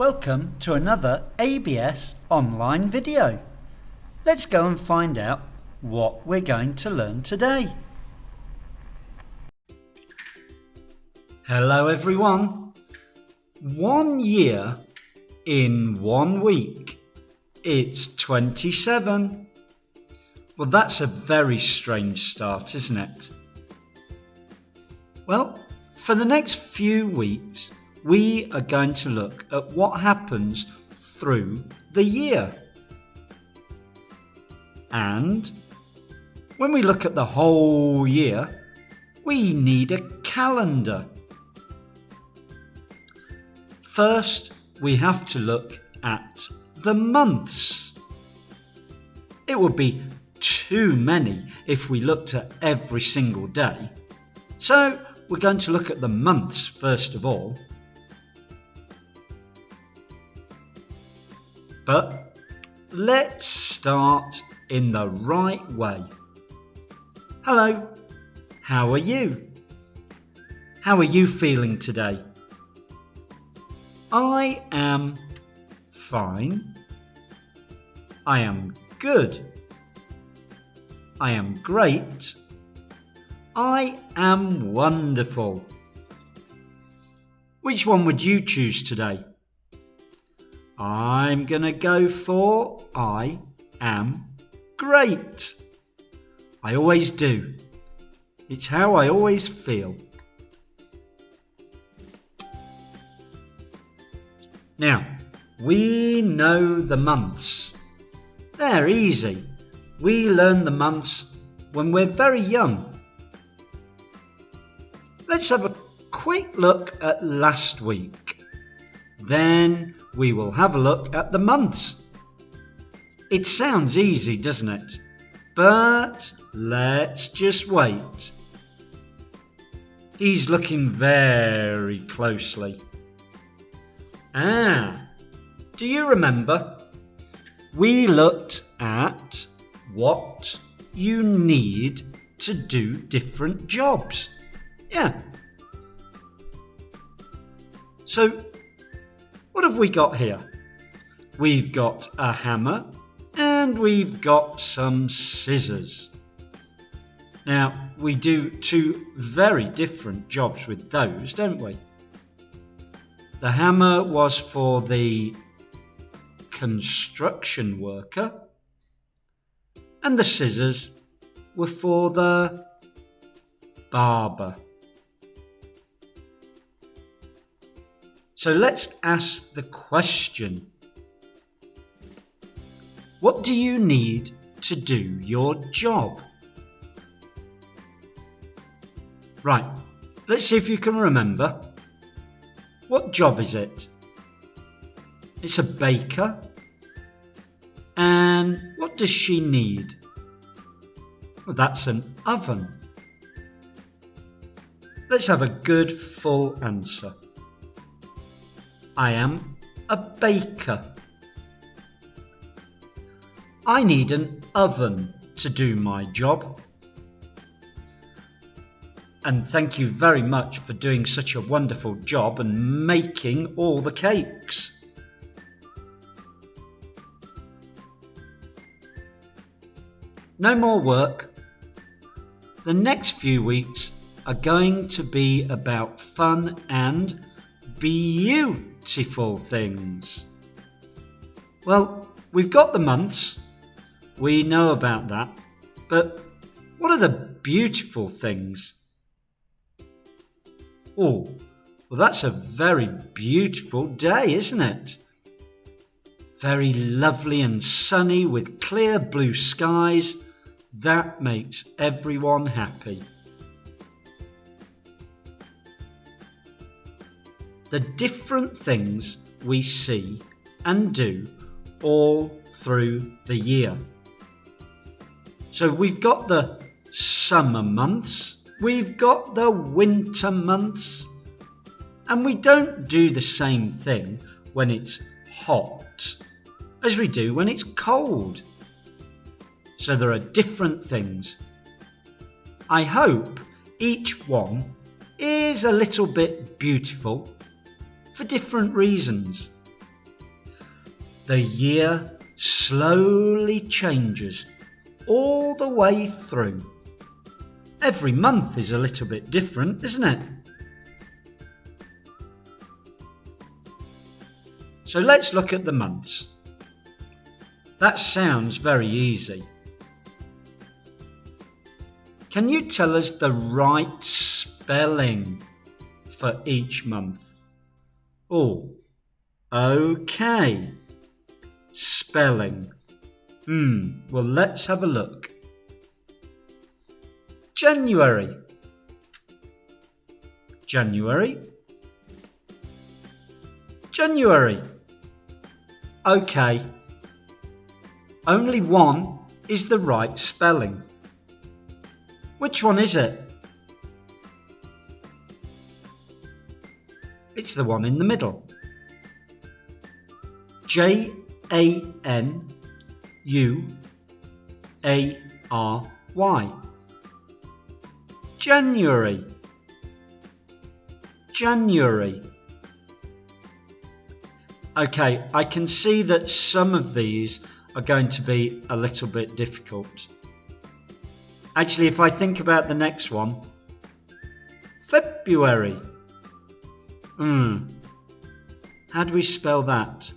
Welcome to another ABS online video. Let's go and find out what we're going to learn today. Hello everyone. 1 year in 1 week. It's 27. Well, that's a very strange start, isn't it? Well, for the next few weeks, we are going to look at what happens through the year. And when we look at the whole year, we need a calendar. First, we have to look at the months. It would be too many if we looked at every single day. So we're going to look at the months first of all. But let's start in the right way. Hello, how are you? How are you feeling today? I am fine. I am good. I am great. I am wonderful. Which one would you choose today? I'm gonna go for I am great. I always do. It's how I always feel. Now, we know the months. They're easy. We learn the months when we're very young. Let's have a quick look at last week. Then we will have a look at the months. It sounds easy, doesn't it? But let's just wait. He's looking very closely. Do you remember? We looked at what you need to do different jobs. Yeah. So, what have we got here? We've got a hammer and we've got some scissors. Now, we do two very different jobs with those, don't we? The hammer was for the construction worker and the scissors were for the barber. So let's ask the question. What do you need to do your job? Right, let's see if you can remember. What job is it? It's a baker. And what does she need? Well, that's an oven. Let's have a good full answer. I am a baker. I need an oven to do my job. And thank you very much for doing such a wonderful job and making all the cakes. No more work. The next few weeks are going to be about fun and beautiful things. Well, we've got the months. We know about that. But what are the beautiful things? Oh, well, that's a very beautiful day, isn't it? Very lovely and sunny with clear blue skies. That makes everyone happy. The different things we see and do all through the year. So we've got the summer months. We've got the winter months, and we don't do the same thing when it's hot as we do when it's cold. So there are different things. I hope each one is a little bit beautiful for different reasons. the year slowly changes all the way through. Every month is a little bit different, isn't it? So let's look at the months. That sounds very easy. Can you tell us the right spelling for each month? Oh, okay. Spelling. Well, let's have a look. January. January. January. Okay. Only one is the right spelling. Which one is it? It's the one in the middle. January. January. January. Okay, I can see that some of these are going to be a little bit difficult. Actually, if I think about the next one, February. How do we spell that?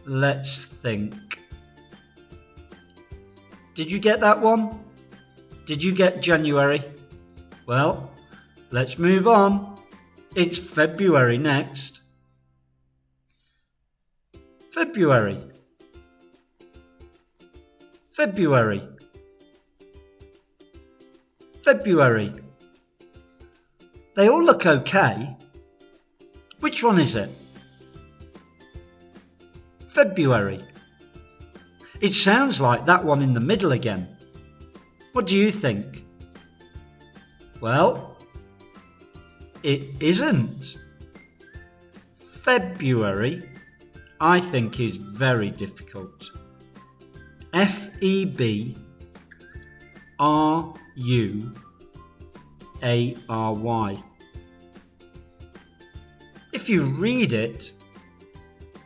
Let's think. Did you get that one? Did you get January? Well, let's move on. It's February next. February. February. February. They all look okay. Which one is it? February. It sounds like that one in the middle again. What do you think? Well, it isn't. February, I think, is very difficult. February. If you read it,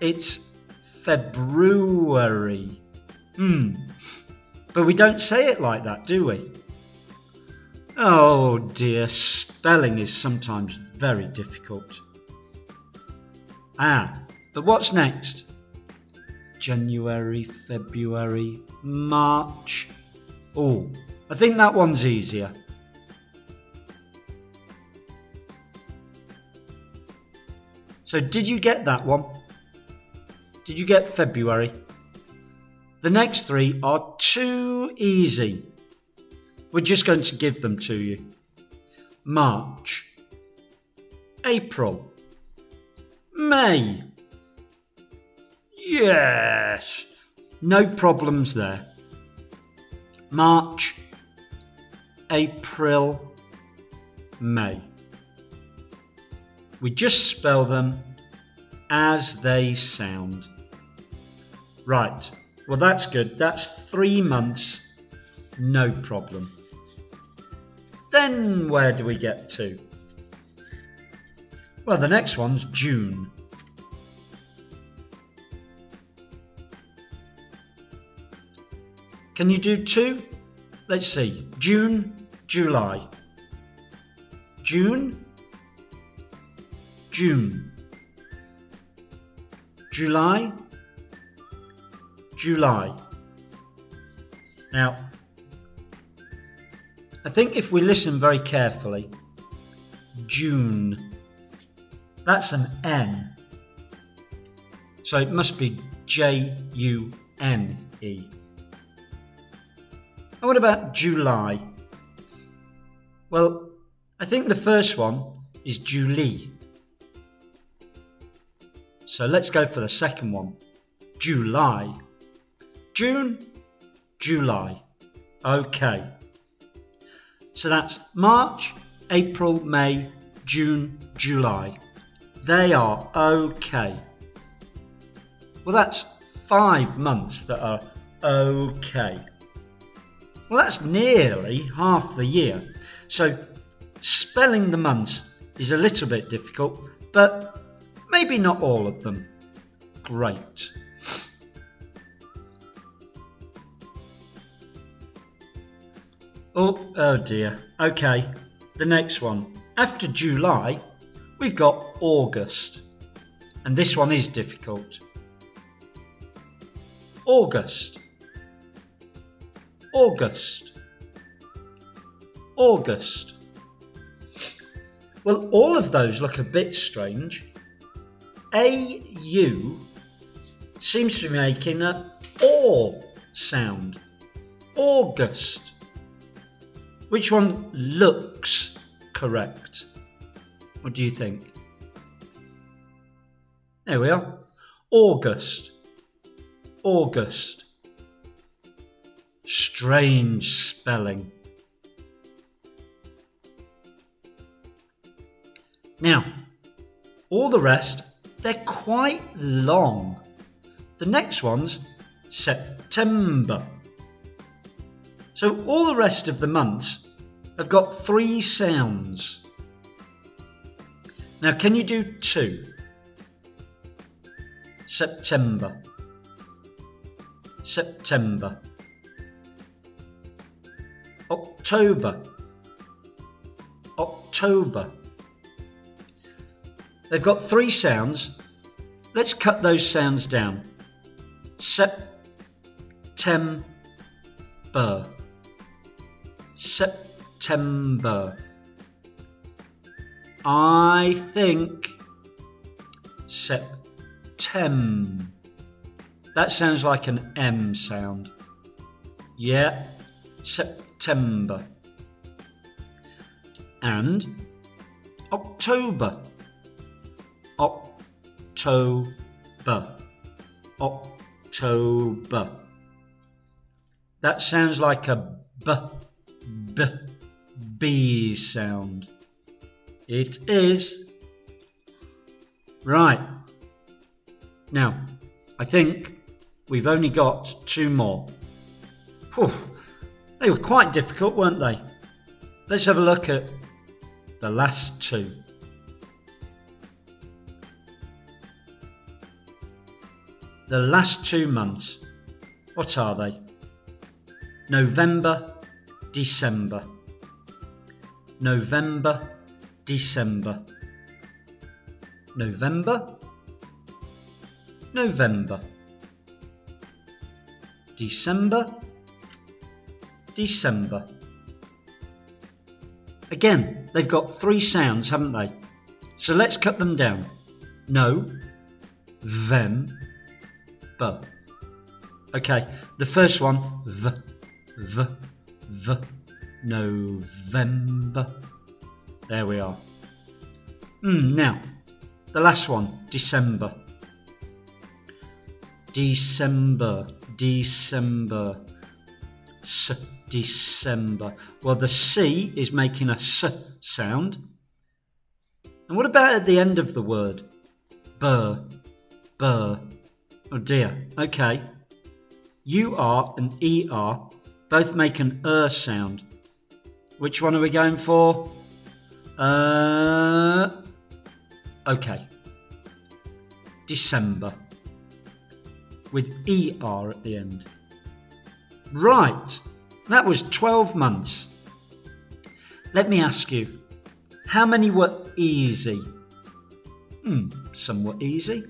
it's February. But we don't say it like that, do we? Oh dear, spelling is sometimes very difficult. But what's next? January, February, March. Oh, I think that one's easier. So did you get that one? Did you get February? The next three are too easy. We're just going to give them to you. March, April, May. Yes, no problems there. March, April, May. We just spell them as they sound. Right, well that's good. That's 3 months, no problem. Then where do we get to? Well, the next one's June. Can you do 2? Let's see. June, July. June, June. July, July. Now, I think if we listen very carefully, June, that's an N. So it must be June. And what about July? Well, I think the first one is Julie. So let's go for the second one. July. June, July. Okay. So that's March, April, May, June, July. They are okay. Well, that's 5 months that are okay. Well, that's nearly half the year. So spelling the months is a little bit difficult, but maybe not all of them. Great. Oh dear. Okay, the next one. After July, we've got August. And this one is difficult. August. August. August. Well, all of those look a bit strange. AU seems to be making a OR sound. August. Which one looks correct? What do you think? There we are. August. August. Strange spelling. Now, all the rest, they're quite long. The next one's September. So all the rest of the months have got 3 sounds. Now, can you do 2? September. September. October. October. They've got 3 sounds. Let's cut those sounds down. September. September. I think Septem. That sounds like an M sound. Yeah, September. And October. October. October. That sounds like a B sound. It is. Right. Now, I think we've only got 2 more. Whew. They were quite difficult, weren't they? Let's have a look at the last 2. The last 2 months. What are they? November, December. November, December. November, November. December, December. Again, they've got 3 sounds, haven't they? So let's cut them down. No, vem, bu. Okay, the first one, v, November. There we are. Now, the last one, December. December, December, December. Well, the C is making a S sound. And what about at the end of the word? Burr, burr. Oh dear, okay. UR and ER both make an sound. Which one are we going for? Okay. December. With ER at the end. Right. That was 12 months. Let me ask you, how many were easy? Some were easy.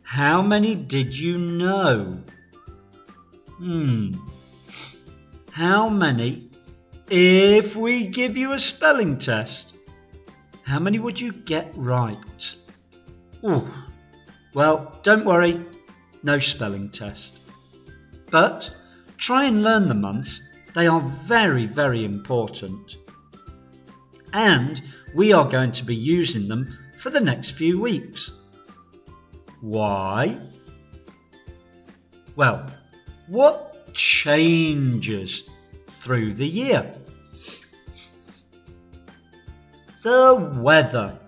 How many did you know? How many, if we give you a spelling test, how many would you get right? Well, don't worry, no spelling test. But try and learn the months. They are very, very important. And we are going to be using them for the next few weeks. Why? Well, what changes through the year? The weather.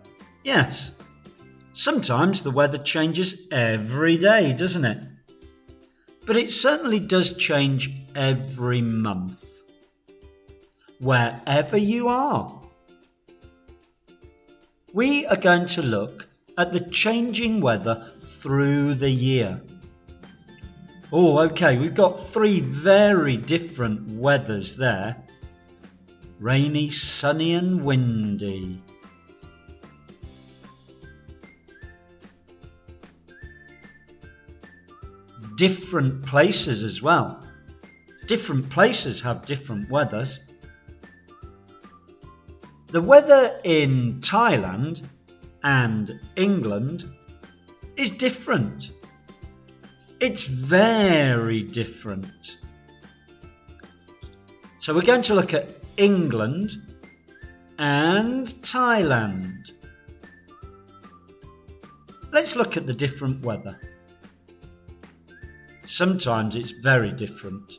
Yes. Sometimes the weather changes every day, doesn't it? But it certainly does change every month. Wherever you are. we are going to look at the changing weather through the year. Oh, okay, we've got three very different weathers there. Rainy, sunny and windy. Different places as well. Different places have different weathers. The weather in Thailand and England is different. It's very different. So we're going to look at England and Thailand. Let's look at the different weather. Sometimes it's very different.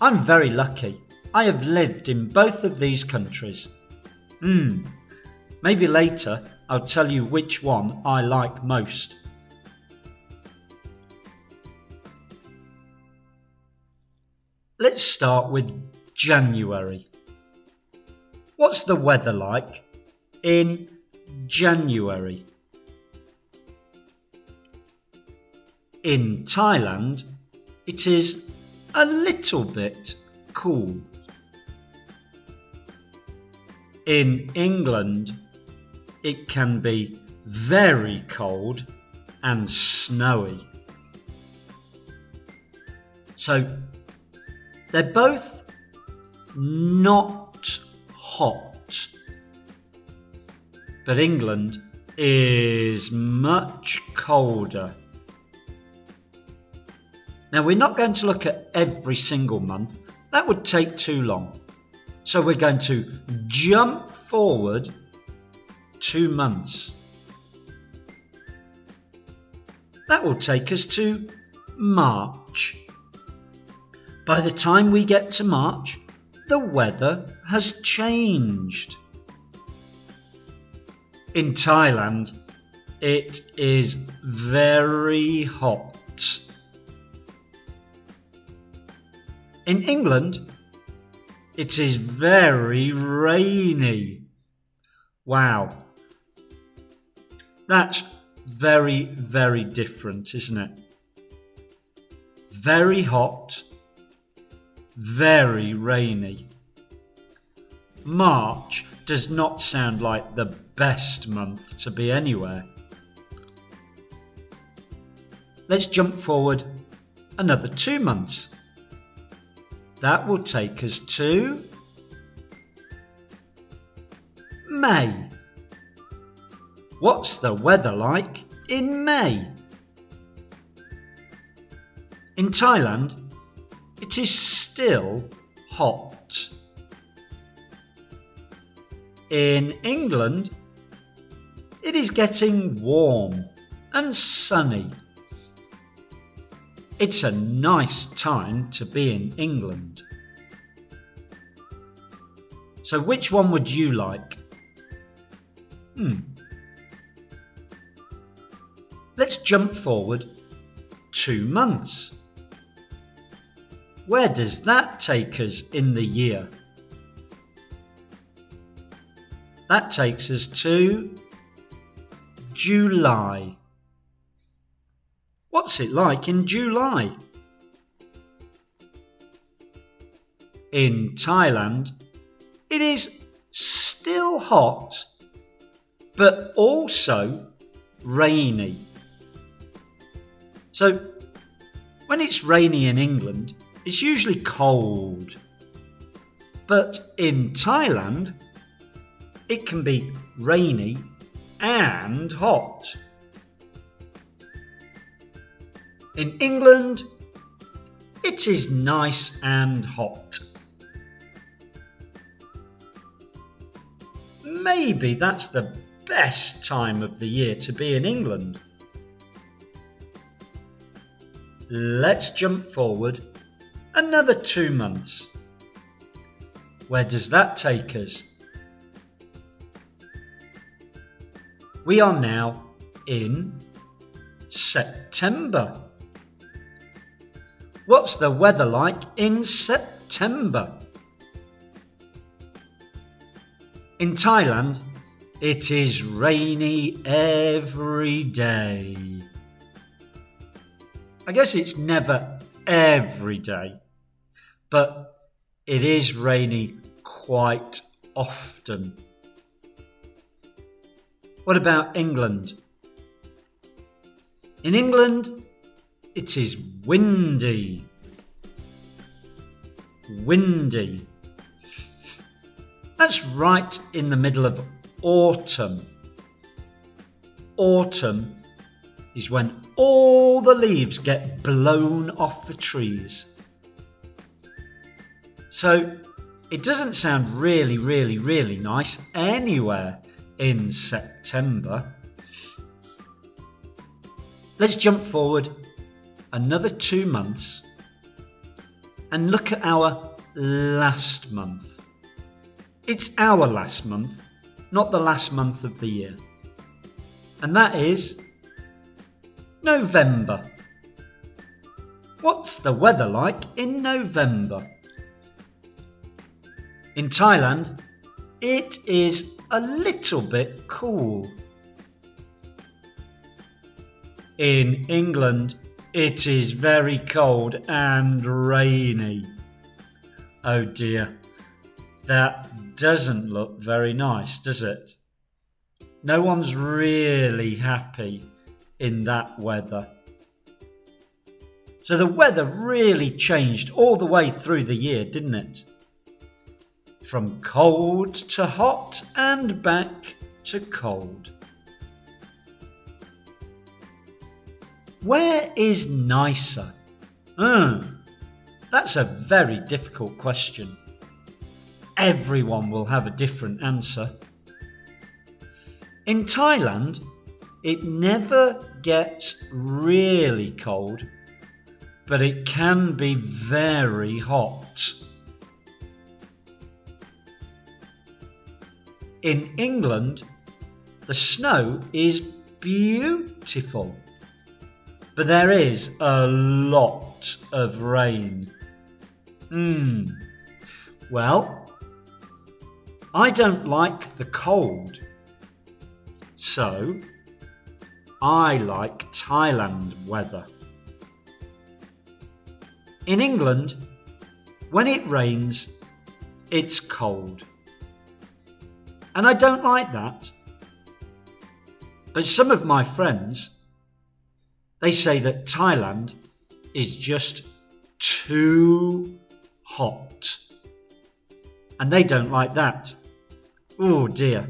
I'm very lucky. I have lived in both of these countries. Maybe later I'll tell you which one I like most. Let's start with January. What's the weather like in January? In Thailand, it is a little bit cool. In England, it can be very cold and snowy. So, they're both not hot. But England is much colder. Now, we're not going to look at every single month. That would take too long. So we're going to jump forward 2 months. That will take us to March. By the time we get to March, the weather has changed. In Thailand, it is very hot. In England, it is very rainy. Wow. That's very, very different, isn't it? Very hot, very rainy. March does not sound like the best month to be anywhere. Let's jump forward another 2 months. That will take us to May. What's the weather like in May? In Thailand, it is still hot. In England, it is getting warm and sunny. It's a nice time to be in England. So which one would you like? Let's jump forward 2 months. Where does that take us in the year? That takes us to July. What's it like in July? In Thailand, it is still hot, but also rainy. So, when it's rainy in England, it's usually cold. But in Thailand, it can be rainy and hot. In England, it is nice and hot. Maybe that's the best time of the year to be in England. Let's jump forward another 2 months. Where does that take us? We are now in September. What's the weather like in September? In Thailand, It is rainy every day. I guess it's never every day, but it is rainy quite often. What about England? In England, it is windy. Windy. That's right in the middle of autumn. Autumn is when all the leaves get blown off the trees. So it doesn't sound really nice anywhere in September. Let's jump forward another 2 months and look at our last month. It's our last month, not the last month of the year. And that is November. What's the weather like in November? In Thailand, it is a little bit cool. In England, it is very cold and rainy. Oh dear, that doesn't look very nice, does it? No one's really happy in that weather. So the weather really changed all the way through the year, didn't it? From cold to hot and back to cold. Where is nicer? That's a very difficult question. Everyone will have a different answer. In Thailand, it never gets really cold, but it can be very hot. In England, the snow is beautiful, but there is a lot of rain. Well, I don't like the cold, so I like Thailand weather. In England, when it rains, it's cold. And I don't like that. But some of my friends, they say that Thailand is just too hot. And they don't like that. Oh dear.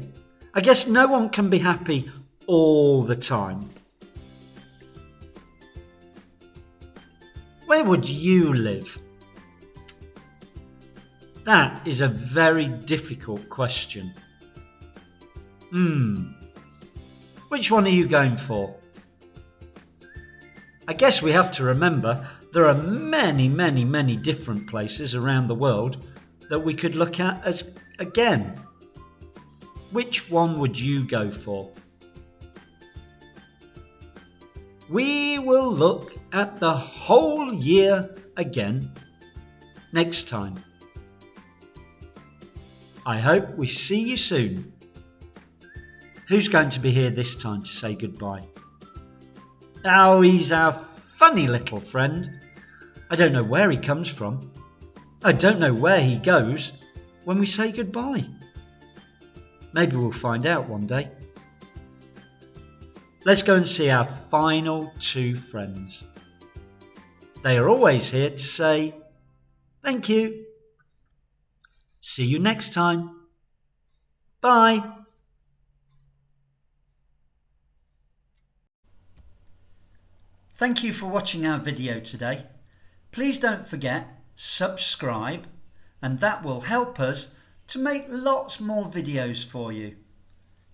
I guess no one can be happy all the time. Where would you live? That is a very difficult question. Which one are you going for? I guess we have to remember there are many different places around the world that we could look at as again. Which one would you go for? We will look at the whole year again next time. I hope we see you soon. Who's going to be here this time to say goodbye? Oh, he's our funny little friend. I don't know where he comes from. I don't know where he goes when we say goodbye. Maybe we'll find out one day. Let's go and see our final 2 friends. They are always here to say thank you. See you next time. Bye. Thank you for watching our video today. Please don't forget, subscribe, and that will help us to make lots more videos for you.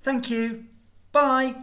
Thank you. Bye.